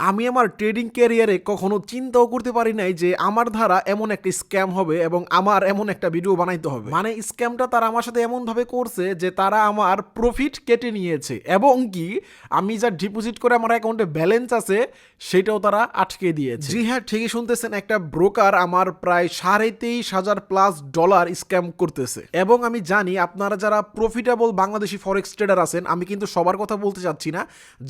আমি আমার ট্রেডিং ক্যারিয়ারে কখনো চিন্তাও করতে পারি নাই যে আমার দ্বারা এমন একটা স্ক্যাম হবে এবং আমার এমন একটা ভিডিও বানাইতে হবে। মানে স্ক্যামটা তারা আমার সাথে এমন ভাবে করছে যে তারা আমার প্রফিট কেটে নিয়েছে এবং কি আমি যা ডিপোজিট করে আমার অ্যাকাউন্টে ব্যালেন্স আছে সেটাও তারা আটকে দিয়েছে। জি হ্যাঁ, ঠিকই শুনতেছেন, একটা ব্রোকার আমার প্রায় $23,500+ স্ক্যাম করতেছে। এবং আমি জানি আপনারা যারা প্রফিটেবল বাংলাদেশি ফরেক্স ট্রেডার আছেন, আমি কিন্তু সবার কথা বলতে চাচ্ছি না,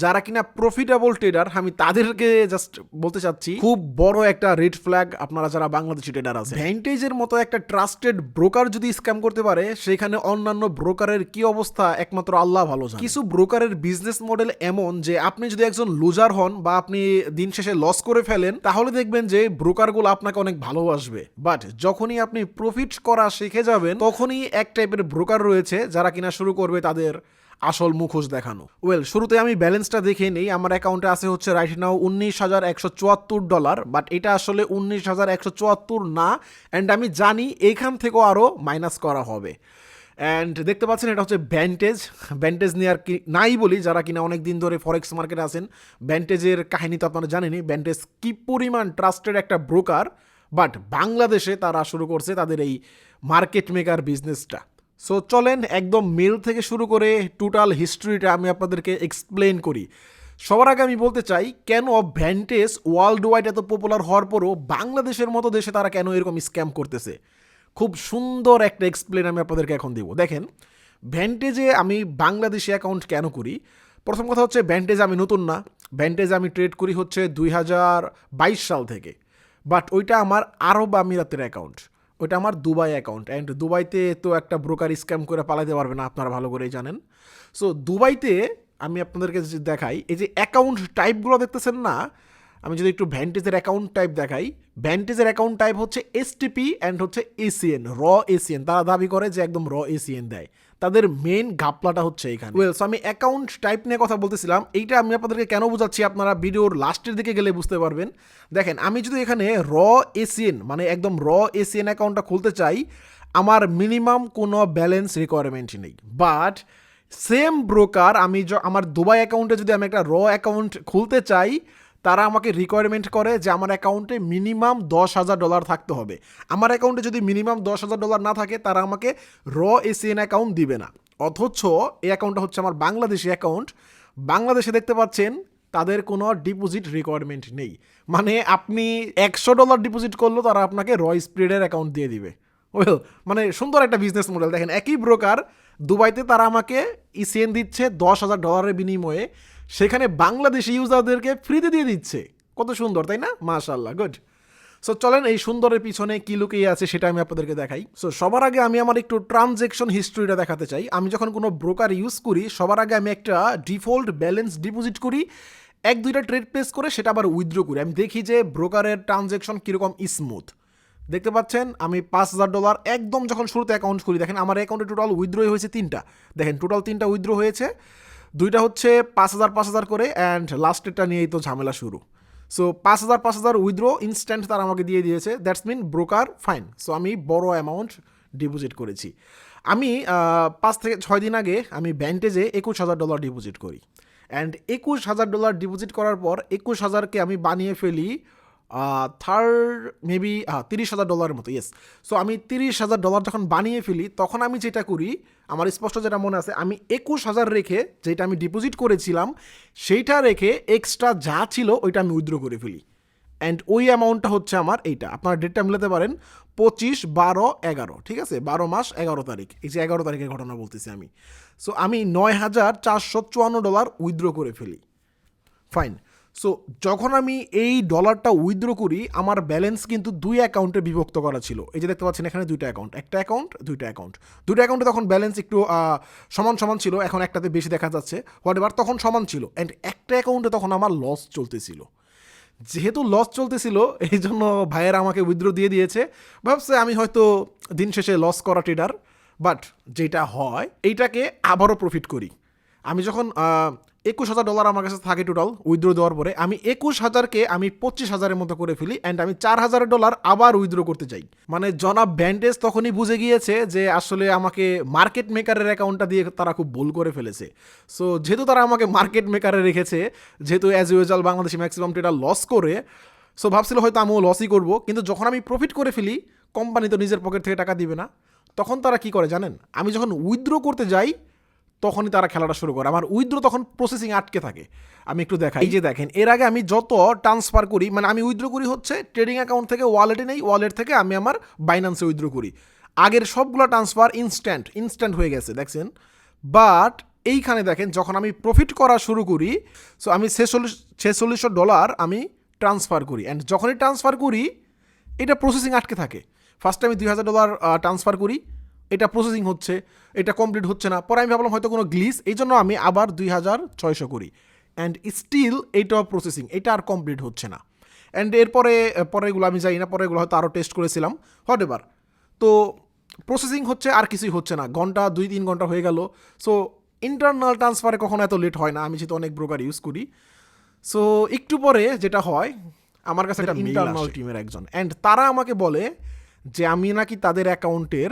যারা কিনা প্রফিটেবল ট্রেডার আমি তাদেরকে জাস্ট বলতে চাচ্ছি খুব বড় একটা রেড ফ্ল্যাগ আপনারা যারা বাংলাদেশি ট্রেডার আছে। ভ্যান্টেজের মতো একটা ট্রাস্টেড ব্রোকার যদি স্ক্যাম করতে পারে সেখানে অন্যান্য ব্রোকারের কি অবস্থা একমাত্র আল্লাহ ভালো জানে। কিছু ব্রোকারের বিজনেস মডেল এমন যে আপনি যদি একজন লুজার হন বা আপনি দিন শেষে লস করে ফেলেন তাহলে দেখবেন যে ব্রোকারগুলো আপনাকে অনেক ভালোবাসবে, বাট যখনই আপনি প্রফিট করা শিখে যাবেন তখনই এক টাইপের ব্রোকার রয়েছে যারা কিনা শুরু করবে তাদের আসল মুখোশ দেখানো। ওয়েল, শুরুতে আমি ব্যালেন্সটা দেখে নেই। আমার অ্যাকাউন্টে আছে হচ্ছে রাইট নাও $19,174, বাট এটা আসলে $19,174 না, অ্যান্ড আমি জানি এইখান থেকেও আরও মাইনাস করা হবে। অ্যান্ড দেখতে পাচ্ছেন এটা হচ্ছে ব্যান্টেজ নিয়ে আর কি নাই বলি, যারা কিনা অনেক দিন ধরে ফরেক্স মার্কেটে আছেন ব্যান্টেজের কাহিনী তো আপনারা জানেনই, ব্যান্টেজ কি পরিমাণ ট্রাস্টেড একটা ব্রোকার, বাট বাংলাদেশে তারা শুরু করছে তাদের এই মার্কেট মেকার বিজনেসটা। সো চলেন একদম মেল থেকে শুরু করে টোটাল হিস্ট্রিটা আমি আপনাদেরকে এক্সপ্লেন করি। সবার আগে আমি বলতে চাই কেন ভ্যান্টেজ ওয়ার্ল্ড ওয়াইড এত পপুলার হওয়ার পরও বাংলাদেশের মতো দেশে তারা কেন এরকম স্ক্যাম করতেছে। খুব সুন্দর একটা এক্সপ্লেন আমি আপনাদেরকে এখন দিব। দেখেন, ভ্যান্টেজে আমি বাংলাদেশি অ্যাকাউন্ট কেন করি। প্রথম কথা হচ্ছে ভ্যান্টেজ আমি নতুন না, ভ্যান্টেজ আমি ট্রেড করি হচ্ছে 2022 সাল থেকে, বাট ওইটা আমার আরব আমিরাতের অ্যাকাউন্ট, ওইটা আমার দুবাই অ্যাকাউন্ট। অ্যান্ড দুবাইতে তো একটা ব্রোকার স্ক্যাম করে পালাতে পারবে না, আপনারা ভালো করেই জানেন। সো দুবাইতে আমি আপনাদেরকে যদি দেখাই, এই যে অ্যাকাউন্ট টাইপগুলো দেখতেছেন না, আমি যদি একটু ভ্যান্টেজের অ্যাকাউন্ট টাইপ দেখাই, ভ্যান্টেজের অ্যাকাউন্ট টাইপ হচ্ছে এসটিপি অ্যান্ড হচ্ছে এসিএন, র এসিএন। তারা দাবি করে যে একদম র এসিএন দেয়, তাদের মেন ঘাপলাটা হচ্ছে এখানে। ওয়েল, সো আমি অ্যাকাউন্ট টাইপ নিয়ে কথা বলতেছিলাম, এইটা আমি আপনাদেরকে কেন বোঝাচ্ছি আপনারা ভিডিওর লাস্টের দিকে গেলে বুঝতে পারবেন। দেখেন, আমি যদি এখানে র এসিএন মানে একদম র এসিএন অ্যাকাউন্টটা খুলতে চাই, আমার মিনিমাম কোনো ব্যালেন্স রিকোয়ারমেন্ট নেই, বাট সেম ব্রোকার আমি আমার দুবাই অ্যাকাউন্টে যদি আমি একটা র অ্যাকাউন্ট খুলতে চাই, তারা আমাকে রিকোয়ারমেন্ট করে যে আমার অ্যাকাউন্টে মিনিমাম $10,000 থাকতে হবে। আমার অ্যাকাউন্টে যদি মিনিমাম $10,000 না থাকে তারা আমাকে র এসিএন অ্যাকাউন্ট দিবে না। অথচ এই অ্যাকাউন্টটা হচ্ছে আমার বাংলাদেশি অ্যাকাউন্ট, বাংলাদেশে দেখতে পাচ্ছেন তাদের কোনো ডিপোজিট রিকোয়ারমেন্ট নেই। মানে আপনি $100 ডিপোজিট করলেও তারা আপনাকে র স্প্রিডের অ্যাকাউন্ট দিয়ে দিবে। ওয়েল, মানে সুন্দর একটা বিজনেস মডেল। দেখেন, একই ব্রোকার দুবাইতে তারা আমাকে ইসিএন দিচ্ছে $10,000 বিনিময়ে, সেখানে বাংলাদেশি ইউজারদেরকে ফ্রিতে দিয়ে দিচ্ছে। কত সুন্দর, তাই না? মাশাআল্লাহ, গুড। সো চলেন এই সুন্দরের পিছনে কি লুকিয়ে আছে সেটা আমি আপনাদেরকে দেখাই। সো সবার আগে আমি আমার একটু ট্রানজ্যাকশন হিস্ট্রিটা দেখাতে চাই। আমি যখন কোনো ব্রোকার ইউজ করি সবার আগে আমি একটা ডিফল্ট ব্যালেন্স ডিপোজিট করি, 1-2টা ট্রেড প্লেস করে সেটা আবার উইথড্র করি। আমি দেখি যে ব্রোকারের ট্রানজ্যাকশন কীরকম স্মুথ। দেখতে পাচ্ছেন আমি $5,000 একদম যখন শুরুতে অ্যাকাউন্ট করি, দেখেন আমার অ্যাকাউন্টে টোটাল উইথড্রই হয়েছে 3টা। দেখেন টোটাল 3টা উইথড্র হয়েছে, 2টা হচ্ছে 5,000 করে, অ্যান্ড লাস্টেরটা নিয়েই তো ঝামেলা শুরু। সো 5,000 উইথড্র ইনস্ট্যান্ট তারা আমাকে দিয়ে দিয়েছে, that's mean broker fine. So আমি বড় অ্যামাউন্ট ডিপোজিট করেছি। আমি 5 থেকে 6 দিন আগে আমি ভ্যান্টেজে $21,000 ডিপোজিট করি, অ্যান্ড $21,000 ডিপোজিট করার পর 21,000কে আমি বানিয়ে ফেলি মেবি $30,000 মতো। ইয়েস, সো আমি $30,000 যখন বানিয়ে ফেলি তখন আমি যেটা করি, আমার স্পষ্ট যেটা মনে আছে, আমি 21,000 রেখে যেটা আমি ডিপোজিট করেছিলাম সেইটা রেখে এক্সট্রা যা ছিল ওইটা আমি উইথড্র করে ফেলি, অ্যান্ড ওই অ্যামাউন্টটা হচ্ছে আমার এইটা। আপনারা ডেটটা মিলাতে পারেন 25/12/11, ঠিক আছে, 12 মাস 11 তারিখ, এই যে 11 তারিখের ঘটনা বলতেছি আমি। সো আমি $9,454 উইথড্র করে ফেলি, ফাইন। সো যখন আমি এই ডলারটা উইথড্র করি আমার ব্যালেন্স কিন্তু 2 অ্যাকাউন্টে বিভক্ত করা ছিল। এই যে দেখতে পাচ্ছেন এখানে 2টা অ্যাকাউন্ট, একটা অ্যাকাউন্ট, 2টা অ্যাকাউন্ট। 2টা অ্যাকাউন্টে তখন ব্যালেন্স একটু সমান সমান ছিল, এখন একটাতে বেশি দেখা যাচ্ছে, হোয়াটএভার, তখন সমান ছিল। অ্যান্ড একটা অ্যাকাউন্টে তখন আমার লস চলতেছিল। যেহেতু লস চলতেছিল এই জন্য ভাইয়েরা আমাকে উইথড্র দিয়ে দিয়েছে, ভাবছে আমি হয়তো দিন শেষে লস করা ট্রেডার, বাট যেটা হয় এইটাকে আবারও প্রফিট করি। আমি যখন $21,000 আমার কাছে থাকে টোটাল উইথড্র দেওয়ার পরে। আমি 21,000কে আমি 25,000-এর মতো করে ফেলি অ্যান্ড আমি $4,000 আবার উইথড্র করতে চাই। মানে জনাব ব্যান্ডেজ তখনই বুঝে গিয়েছে যে আসলে আমাকে মার্কেট মেকারের অ্যাকাউন্টটা দিয়ে তারা খুব ভুল করে ফেলেছে। সো যেহেতু তারা আমাকে মার্কেট মেকারে রেখেছে, যেহেতু as usual Bangladeshi maximum trader loss করে, সো ভাবছিল হয়তো আমিও লসই করবো। কিন্তু যখন আমি প্রফিট করে ফেলি, কোম্পানি তো নিজের পকেট থেকে টাকা দিবে না, তখন তারা কি করে জানেন? আমি যখন উইথড্র করতে যাই তখনই তারা খেলাটা শুরু করে। আমার উইথড্র তখন প্রসেসিং আটকে থাকে। আমি একটু দেখাই, এই যে দেখেন, এর আগে আমি যত ট্রান্সফার করি, মানে আমি উইথড্র করি হচ্ছে ট্রেডিং অ্যাকাউন্ট থেকে ওয়ালেটে নেই, ওয়ালেট থেকে আমি আমার বাইন্যান্সে উইথড্র করি। আগের সবগুলো ট্রান্সফার ইনস্ট্যান্ট হয়ে গেছে, দেখছেন। বাট এইখানে দেখেন, যখন আমি প্রফিট করা শুরু করি, সো আমি $4600 আমি ট্রান্সফার করি, অ্যান্ড যখনই ট্রান্সফার করি এটা প্রসেসিং আটকে থাকে। ফার্স্টে আমি $2,000 ট্রান্সফার করি, এটা প্রসেসিং হচ্ছে, এটা কমপ্লিট হচ্ছে না। পরে আমি ভাবলাম হয়তো কোনো গ্লিচ, এই জন্য আমি আবার 2,600 করি, অ্যান্ড স্টিল এইটাও প্রসেসিং, এটা আর কমপ্লিট হচ্ছে না। অ্যান্ড পরেগুলো আমি জানি না, পরেগুলো হয়তো আরও টেস্ট করেছিলাম, হোয়াট এভার। তো প্রসেসিং হচ্ছে, আর কিছুই হচ্ছে না, ঘন্টা 2-3 ঘন্টা হয়ে গেল। সো ইন্টারনাল ট্রান্সফারে কখনো এত লেট হয় না, আমি যেহেতু অনেক ব্রোকার ইউজ করি। সো একটু পরে যেটা হয়, আমার কাছে একটা ইন্টারনাল টিমের একজন, অ্যান্ড তারা আমাকে বলে যে আমি নাকি তাদের অ্যাকাউন্টের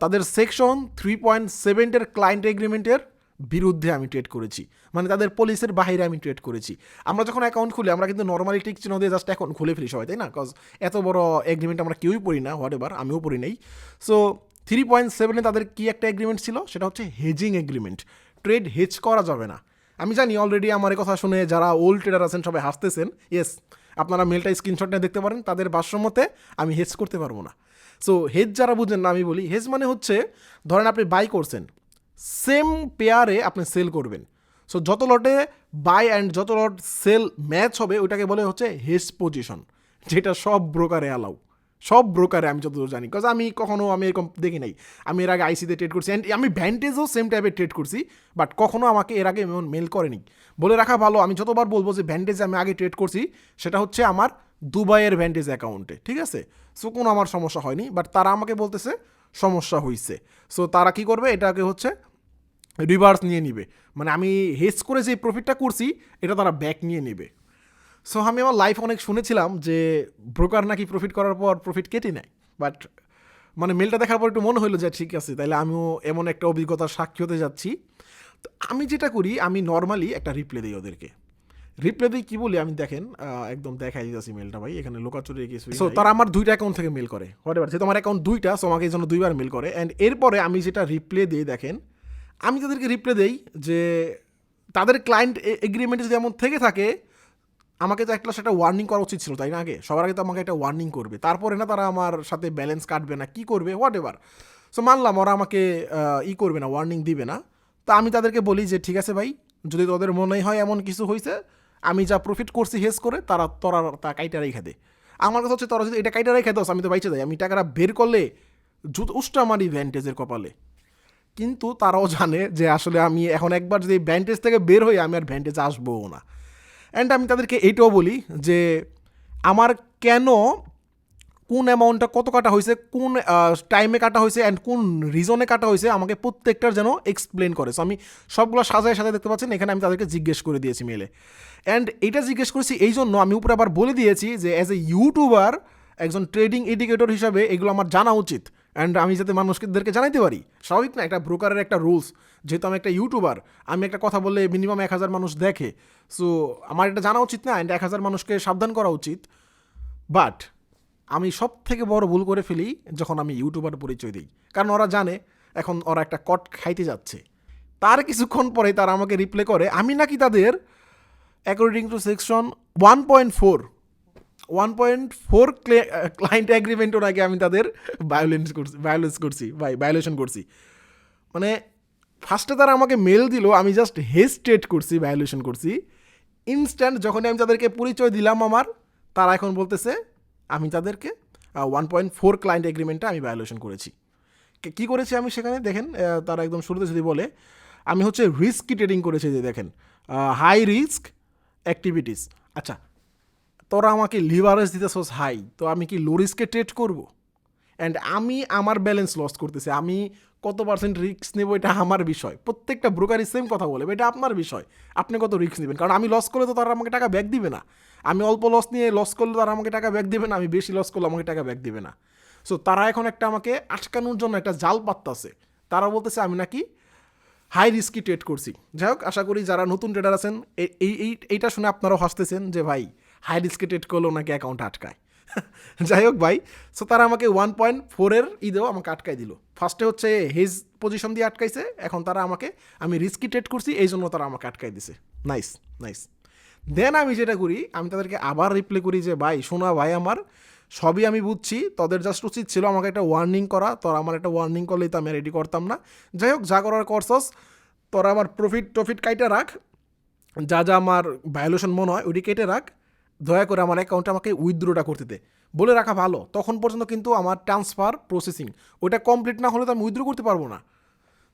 তাদের সেকশন 3.7 ক্লায়েন্ট এগ্রিমেন্টের বিরুদ্ধে আমি ট্রেড করেছি, মানে তাদের পলিসির বাইরে আমি ট্রেড করেছি। আমরা যখন অ্যাকাউন্ট খুলি, আমরা কিন্তু নর্মালি টিক চিহ্ন দিয়ে জাস্ট অ্যাকাউন্ট খুলে ফেলি সবাই, তাই না? কজ এত বড় এগ্রিমেন্ট আমরা কেউই পড়ি না, হোয়াট এভার, আমিও পড়ি নাই। সো 3.7 তাদের কি একটা এগ্রিমেন্ট ছিল, সেটা হচ্ছে হেজিং এগ্রিমেন্ট। ট্রেড হেজ করা যাবে না। আমি জানি অলরেডি আমার এই কথা শুনে যারা ওল্ড ট্রেডার আছেন সবাই হাসতেছেন। ইয়েস, আপনারা মেলটা স্ক্রিনশট নিয়ে দেখতে পারেন, তাদের ভাষ্যমতে আমি হেজ করতে পারবো না। সো হেজ যারা বুঝেন না, আমি বলি হেজ মানে হচ্ছে, ধরেন আপনি বাই করছেন, সেম পেয়ারে আপনি সেল করবেন। সো যত লটে বাই অ্যান্ড যত লট সেল ম্যাচ হবে ওইটাকে বলে হচ্ছে হেজ পজিশন, যেটা সব ব্রোকারে অ্যালাউ, সব ব্রোকারে আমি যতদূর জানি। বিকজ আমি এরকম দেখি নাই। আমি এর আগে আইসিতে ট্রেড করছি, অ্যান্ড আমি ভ্যান্টেজও সেম টাইপের ট্রেড করছি, বাট কখনো আমাকে এর আগে এমন মেল করেনি। বলে রাখা ভালো, আমি যতবার বলবো যে ভ্যান্টেজে আমি আগে ট্রেড করছি, সেটা হচ্ছে আমার দুবাইয়ের ভ্যান্টেজ অ্যাকাউন্টে, ঠিক আছে? সো কোনো আমার সমস্যা হয়নি, বাট তারা আমাকে বলতেছে সমস্যা হয়েছে। সো তারা কি করবে, এটাকে হচ্ছে রিভার্স নিয়ে নিবে, মানে আমি হেজ করে যে প্রফিটটা করছি এটা তারা ব্যাক নিয়ে নেবে। সো আমি আমার লাইফ অনেক শুনেছিলাম যে ব্রোকার নাকি প্রফিট করার পর প্রফিট কেটে নেয়, বাট মানে মেলটা দেখার পর একটু মনে হলো যে ঠিক আছে, তাইলে আমিও এমন একটা অভিজ্ঞতার সাক্ষী হতে যাচ্ছি। তো আমি যেটা করি, আমি নর্মালি একটা রিপ্লে দিই ওদেরকে। রিপ্লে দিই কী বলি, আমি দেখেন একদম দেখাই দিয়েছি মেলটা, ভাই এখানে লোকাচুরি কিছু। সো তারা আমার 2টা অ্যাকাউন্ট থেকে মেল করে, হোয়াট এভার, যেহেতু আমার অ্যাকাউন্ট 2টা, সো আমাকে এই জন্য 2বার মেল করে। অ্যান্ড এরপরে আমি যেটা রিপ্লে দিই, দেখেন আমি তাদেরকে রিপ্লে দেই যে তাদের ক্লায়েন্ট এগ্রিমেন্টে যদি এমন থেকে থাকে, আমাকে তো একটা ওয়ার্নিং করা উচিত ছিল, তাই না? আগে সবার আগে তো আমাকে একটা ওয়ার্নিং করবে, তারপরে না তারা আমার সাথে ব্যালেন্স কাটবে না কি করবে, হোয়াট এভার। সো মানলাম ওরা আমাকে করবে না, ওয়ার্নিং দিবে না। তো আমি তাদেরকে বলি যে ঠিক আছে ভাই, যদি তোদের মনে হয় এমন কিছু হয়েছে, আমি যা প্রফিট করছি হেজ করে, তোরা তা কাইটা রেখে দে। আমার কথা হচ্ছে তোরা যদি এটা কাইটা রেখে দাস, আমি তো বাইচে যাই, আমি টাকাটা বের করলে উষ্টা মারি ভ্যান্টেজের কপালে। কিন্তু তারাও জানে যে আসলে আমি এখন একবার যদি ভ্যান্টেজ থেকে বের হই, আমি আর ভ্যান্টেজ আসবও না। অ্যান্ড আমি তাদেরকে এইটাও বলি যে আমার কেন কোন অ্যামাউন্টটা কত কাটা হয়েছে, কোন টাইমে কাটা হয়েছে, অ্যান্ড কোন রিজনে কাটা হয়েছে, আমাকে প্রত্যেকটার যেন এক্সপ্লেন করে। সো আমি সবগুলো সাজায় দেখতে পাচ্ছেন, এখানে আমি তাদেরকে জিজ্ঞেস করে দিয়েছি মেলে। অ্যান্ড এইটা জিজ্ঞেস করেছি এই জন্য, আমি উপরে আবার বলে দিয়েছি যে অ্যাজ এ ইউটিউবার, একজন ট্রেডিং এডুকেটর হিসাবে এগুলো আমার জানা উচিত, অ্যান্ড আমি যাতে মানুষদেরকে জানাইতে পারি। স্বাভাবিক না, একটা ব্রোকারের একটা রুলস, যেহেতু আমি একটা ইউটিউবার, আমি একটা কথা বললে মিনিমাম 1000 মানুষ দেখে, সো আমার এটা জানা উচিত না, অ্যান্ড 1000 মানুষকে সাবধান করা উচিত। বাট আমি সব থেকে বড় ভুল করে ফেলি যখন আমি ইউটিউবার পরিচয় দিই, কারণ ওরা জানে এখন ওরা একটা কট খাইতে যাচ্ছে। তার কিছুক্ষণ পরে তারা আমাকে রিপ্লে করে আমি নাকি তাদের অ্যাকর্ডিং টু সেকশন 1.4 ক্লায়েন্ট অ্যাগ্রিমেন্টও নাকি আমি তাদের ভায়োলেশন করছি। মানে ফার্স্টে তারা আমাকে মেল দিল, আমি জাস্ট হেজিটেট করছি, ভায়োলেশন করছি। ইনস্ট্যান্ট যখনই আমি তাদেরকে পরিচয় দিলাম আমার, তারা এখন বলতেছে আমি তাদেরকে 1.4 ক্লায়েন্ট এগ্রিমেন্টটা আমি ভায়োলেশন করেছি। কী করেছি আমি সেখানে দেখেন, তারা একদম শুরুতে যদি বলে আমি হচ্ছে রিস্কি ট্রেডিং করেছি, যে দেখেন হাই রিস্ক অ্যাক্টিভিটিস। আচ্ছা, তোরা আমাকে লিভারেজ দিতেছস হাই, তো আমি কি লো রিস্কে ট্রেড করবো? অ্যান্ড আমি আমার ব্যালেন্স লস করতেছি, আমি কত পার্সেন্ট রিস্ক নেবো এটা আমার বিষয়। প্রত্যেকটা ব্রোকারই সেম কথা বলে, এটা আপনার বিষয়, আপনি কত রিস্ক নেবেন। কারণ আমি লস করলে তো তারা আমাকে টাকা ব্যাক দিবে না, আমি অল্প লস নিয়ে লস করলে তারা আমাকে টাকা ব্যাক দিবে না, আমি বেশি লস করলে আমাকে টাকা ব্যাক দিবে না। সো তারা এখন একটা আমাকে আটকানোর জন্য একটা জাল পাততাছে, তারা বলতেছে আমি নাকি হাই রিস্কি ট্রেড করছি। যাই হোক, আশা করি যারা নতুন ট্রেডার আছেন এইটা শুনে আপনারাও হাসতেছেন যে ভাই হাই রিস্কি ট্রেড করলেও নাকি অ্যাকাউন্ট আটকায়। যাই হোক ভাই, সো তারা আমাকে 1.4 ঈদেও আমাকে আটকাই দিল। ফার্স্টে হচ্ছে হেজ পজিশন দিয়ে আটকাইছে, এখন তারা আমাকে, আমি রিস্কি ট্রেড করছি এই জন্য তারা আমাকে আটকাই দিছে। Nice nice. দেন আমি যেটা করি, আমি তাদেরকে আবার রিপ্লাই করি যে ভাই শোনা ভাই, আমার সবই আমি বুঝছি, তোদের জাস্ট উচিত ছিল আমাকে একটা ওয়ার্নিং করা, তোরা আমার একটা ওয়ার্নিং করলেই তো আমি রেডি করতাম না। যাই হোক, যা করার করছস, তোরা আমার প্রফিট কাইটা রাখ, যা যা আমার ভায়োলেশন মনে হয় ওইটি কেটে রাখ, দয়া করে আমার অ্যাকাউন্টে আমাকে উইথড্রোটা করতে দে। বলে রাখা ভালো, তখন পর্যন্ত কিন্তু আমার ট্রান্সফার প্রসেসিং ওইটা কমপ্লিট না হলে তো আমি উইথড্রো করতে পারবো না।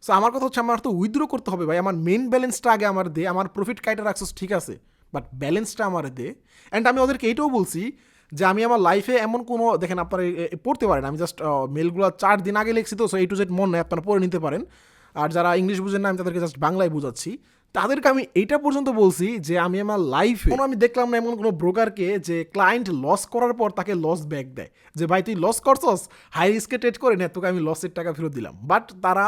সো আমার কথা হচ্ছে আমার তো উইথড্রো করতে হবে ভাই, আমার মেন ব্যালেন্সটা আগে আমার দে, আমার প্রফিট কাইটা রাখছস ঠিক আছে, বাট ব্যালেন্সটা আমার দে। অ্যান্ড আমি ওদেরকে এইটাও বলছি যে আমি আমার লাইফে এমন কোনো, দেখেন আপনারা পড়তে পারেন, আমি জাস্ট মেলগুলো 4 দিন আগে লিখছি তো, সো A to Z মন নেই, আপনারা পড়ে নিতে পারেন। আর যারা ইংলিশ বুঝেন না, আমি তাদেরকে জাস্ট বাংলায় বুঝাচ্ছি। তাদেরকে আমি এইটা পর্যন্ত বলছি যে আমি আমার লাইফে কোনো, আমি দেখলাম না এমন কোনো ব্রোকারকে যে ক্লায়েন্ট লস করার পর তাকে লস ব্যাক দেয়, যে ভাই তুই লস করছস, হাই রিস্কে ট্রেড করে নে, তোকে আমি লসের টাকা ফেরত দিলাম। বাট তারা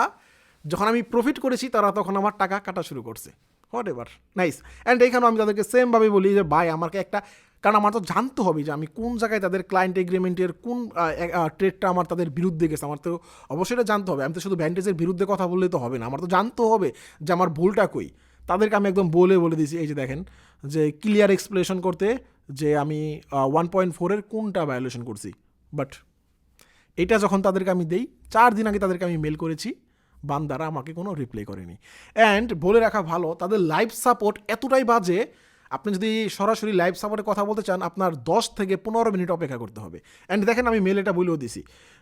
যখন আমি প্রফিট করেছি, তারা তখন আমার টাকা কাটা শুরু করছে। What ever, nice. অ্যান্ড এইখানেও আমি তাদেরকে সেমভাবে বলি যে ভাই আমাকে একটা, কারণ আমার তো জানতে হবে যে আমি কোন জায়গায় তাদের ক্লায়েন্ট এগ্রিমেন্টের কোন ট্রেডটা আমার তাদের বিরুদ্ধে গেছে, আমার তো অবশ্যই এটা জানতে হবে। আমি তো শুধু ভ্যান্টেজের বিরুদ্ধে কথা বললেই তো হবে না, আমার তো জানতে হবে যে আমার ভুলটা কই। তাদেরকে আমি একদম বলে দিয়েছি, এই যে দেখেন, যে ক্লিয়ার এক্সপ্লেনেশন করতে যে আমি 1.4 কোনটা ভায়োলেশন করছি। বাট এটা যখন তাদেরকে আমি দেই, 4 দিন আগে তাদেরকে আমি মেল করেছি, বান্দারা আমাকে কোনো রিপ্লাই করেনি। অ্যান্ড বলে রাখা ভালো, তাদের লাইভ সাপোর্ট এতটাই বাজে, আপনি যদি সরাসরি লাইভ সাপোর্টে কথা বলতে চান, আপনার 10 থেকে 15 মিনিট অপেক্ষা করতে হবে। অ্যান্ড দেখেন, আমি মেল এটা বলেও দিছি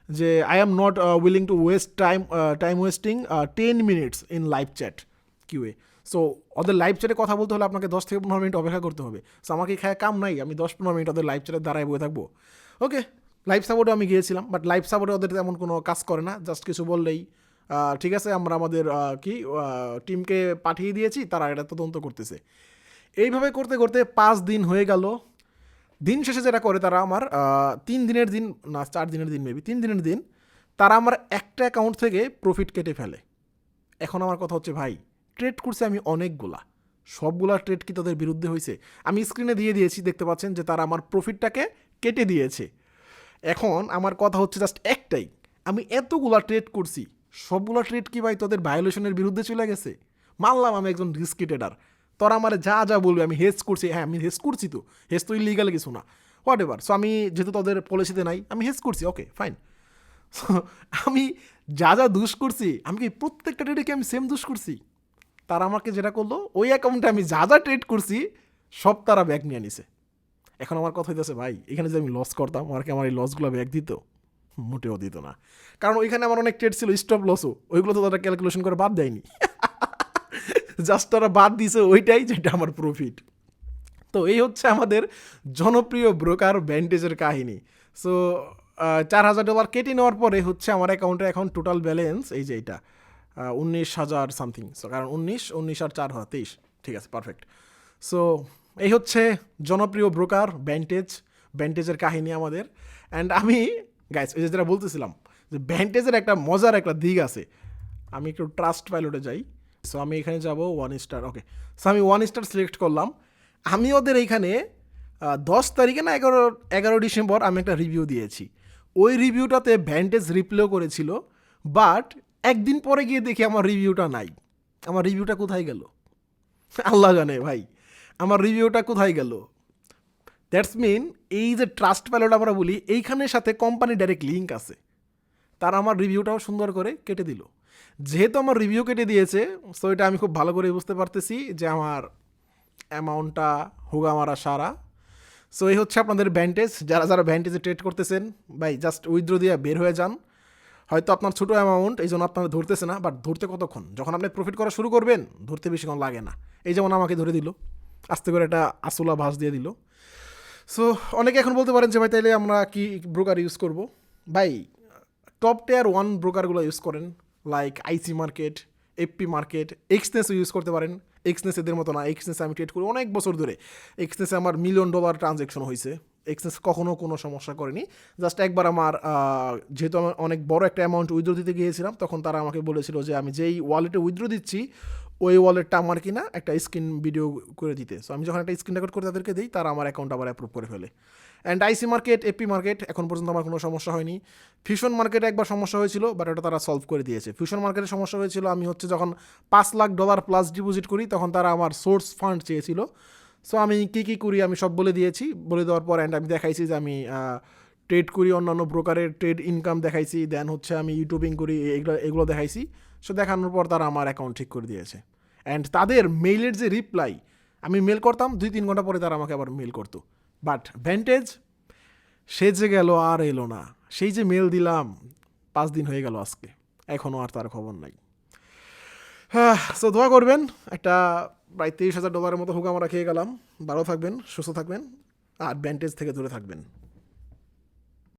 যে I am not willing to waste time wasting 10 minutes in live chat QA. So ওদের লাইভ চ্যাটে কথা বলতে হলে আপনাকে 10 থেকে 15 মিনিট অপেক্ষা করতে হবে। সো আমাকে খায় কাম নাই, আমি 10-15 মিনিট ওদের লাইভ চ্যাটের দ্বারাই বয়ে থাকবো। ওকে, লাইভ সাপোর্টে আমি গিয়েছিলাম, বাট লাইভ সাপোর্টে ওদের তেমন কোনো কাজ করে না, জাস্ট কিছু বললেই ঠিক আছে, আমরা আমাদের টিমকে পাঠিয়ে দিয়েছি, তারা এটা তদন্ত করতেছে। এইভাবে করতে করতে 5 দিন হয়ে গেল। দিন শেষে যেটা করে তারা আমার 3 দিনের দিন, না 4 দিনের দিন, মেবি 3 দিনের দিন, তারা আমার একটা অ্যাকাউন্ট থেকে প্রফিট কেটে ফেলে। এখন আমার কথা হচ্ছে ভাই, ট্রেড করছে আমি অনেকগুলা, সবগুলা ট্রেড কি তাদের বিরুদ্ধে হয়েছে? আমি স্ক্রিনে দিয়ে দিয়েছি, দেখতে পাচ্ছেন যে তারা আমার প্রফিটটাকে কেটে দিয়েছে। এখন আমার কথা হচ্ছে জাস্ট একটাই, আমি এতগুলা ট্রেড করছি, সবগুলা ট্রেড কি ভাই তোদের ভায়োলেশনের বিরুদ্ধে চলে গেছে? মানলাম আমি একজন রিস্কি ট্রেডার, তোরা আমার যা যা বলবে আমি হেজ করছি, হ্যাঁ আমি হেজ করছি, তো হেজ তো ইলিগাল কিছু না, হোয়াট এভার। সো আমি যেহেতু তোদের পলিসিতে নাই, আমি হেজ করছি, ওকে ফাইন। আমি যা যা দোষ করছি, আমি কি প্রত্যেকটা ট্রেডে কি আমি সেম দোষ করছি? তারা আমাকে যেটা করলো, ওই অ্যাকাউন্টে আমি যা যা ট্রেড করছি সব তারা ব্যাক নিয়ে নিছে। এখন আমার কথা হইতেছে ভাই, এখানে যে আমি লস করতাম, আমাকে আমার এই লসগুলো ব্যাক দিত? মোটেও দিত না, কারণ ওইখানে আমার অনেক ট্রেড ছিল স্টপ লসও, ওইগুলো তো তারা ক্যালকুলেশন করে বাদ দেয়নি, জাস্ট তারা বাদ দিছে ওইটাই যেটা আমার প্রফিট। তো এই হচ্ছে আমাদের জনপ্রিয় ব্রোকার ভ্যান্টেজের কাহিনী। সো $4,000 কেটে নেওয়ার পরে হচ্ছে আমার অ্যাকাউন্টে এখন টোটাল ব্যালেন্স এই যে এটা 19,000 সামথিং। সো কারণ 19 আর 4 হয় 23, ঠিক আছে, পারফেক্ট। সো এই হচ্ছে জনপ্রিয় ব্রোকার ভ্যান্টেজের কাহিনী আমাদের। অ্যান্ড আমি গাইস, ওই যে যেটা বলতেছিলাম যে ভ্যান্টেজের একটা মজার একটা দিক আছে। আমি একটু ট্রাস্ট পাইলটে যাই। সো আমি এখানে যাব 1 স্টার, ওকে। সো আমি 1 স্টার সিলেক্ট করলাম। আমি ওদের এইখানে 10 তারিখে না 11 ডিসেম্বর আমি একটা রিভিউ দিয়েছি। ওই রিভিউটাতে ভ্যান্টেজ রিপ্লেও করেছিল, বাট একদিন পরে গিয়ে দেখি আমার রিভিউটা নাই। আমার রিভিউটা কোথায় গেল আল্লাহ জানে ভাই, আমার রিভিউটা কোথায় গেল। দ্যাটস মিন, এই যে ট্রাস্ট পাইলট আমরা বলি, এইখানের সাথে কোম্পানি ডাইরেক্ট লিঙ্ক আছে, তারা আমার রিভিউটাও সুন্দর করে কেটে দিল। যেহেতু আমার রিভিউ কেটে দিয়েছে, সো এটা আমি খুব ভালো করে বুঝতে পারতেছি যে আমার অ্যামাউন্টটা হুগা মারা সারা। সো এই হচ্ছে আপনাদের ভ্যান্টেজ। যারা যারা ভ্যান্টেজে ট্রেড করতেছেন ভাই, জাস্ট উইথড্র দিয়ে বের হয়ে যান। হয়তো আপনার ছোটো অ্যামাউন্ট, এই জন্য আপনার ধরতেছে না, বাট ধরতে কতক্ষণ, যখন আপনি প্রফিট করা শুরু করবেন ধরতে বেশিক্ষণ লাগে না। এই যেমন আমাকে ধরে দিল, আস্তে করে একটা আসলা ভাস দিয়ে দিল। সো অনেকে এখন বলতে পারেন যে ভাই তাইলে আমরা কি ব্রোকার ইউজ করব? ভাই টপ টিয়ার 1 ব্রোকারগুলো ইউজ করেন, লাইক আইসি মার্কেট, এফপি মার্কেট, এক্সনেসও ইউজ করতে পারেন। এক্সনেস এদের মতো না, এক্সনেস আমি ট্রেড করি অনেক বছর ধরে, এক্সনেসে আমার $1 মিলিয়ন ট্রানজ্যাকশন হয়েছে, এক্সনেস কখনো কোনো সমস্যা করেনি। জাস্ট একবার আমার যেহেতু আমার অনেক বড় একটা অ্যামাউন্ট উইথড্র দিতে গিয়েছিলাম, তখন তারা আমাকে বলেছিল যে আমি যেই ওয়ালেটে উইথড্র দিচ্ছি ওই ওয়ালেটটা আমার কিনা একটা স্ক্রিন ভিডিও করে দিতে। সো আমি যখন একটা স্ক্রিন রেকর্ড করে তাদেরকে দিই, তারা আমার অ্যাকাউন্ট আবার অ্যাপ্রুভ করে ফেলে। And IC market, AP market এখন পর্যন্ত আমার কোনো সমস্যা হয়নি। ফিউশন মার্কেটে একবার সমস্যা হয়েছিল, বাট ওটা তারা সলভ করে দিয়েছে। ফিউশন মার্কেটে সমস্যা হয়েছিল, আমি হচ্ছে যখন $5 লাখ প্লাস ডিপোজিট করি, তখন তারা আমার সোর্স ফান্ড চেয়েছিল। সো আমি কী করি আমি সব বলে দিয়েছি, বলে দেওয়ার পর অ্যান্ড আমি দেখাইছি যে আমি ট্রেড করি, অন্যান্য ব্রোকারের ট্রেড ইনকাম দেখাইছি, দেন হচ্ছে আমি ইউটিউবিং করি, এগুলো দেখাইছি। সো দেখানোর পর তারা আমার অ্যাকাউন্ট ঠিক করে দিয়েছে। অ্যান্ড তাদের মেইলের যে রিপ্লাই, আমি মেল করতাম 2-3 ঘন্টা পরে তারা আমাকে আবার মেল করতো। বাট ভ্যান্টেজ সে যে গেল আর এলো না, সেই যে মেল দিলাম 5 দিন হয়ে গেল আজকে, এখনও আর তার খবর নাই। সো দোয়া করবেন, একটা প্রায় $23,000 মতো হুক আমরা খেয়ে গেলাম। ভালো থাকবেন, সুস্থ থাকবেন, আর ভ্যান্টেজ থেকে দূরে থাকবেন।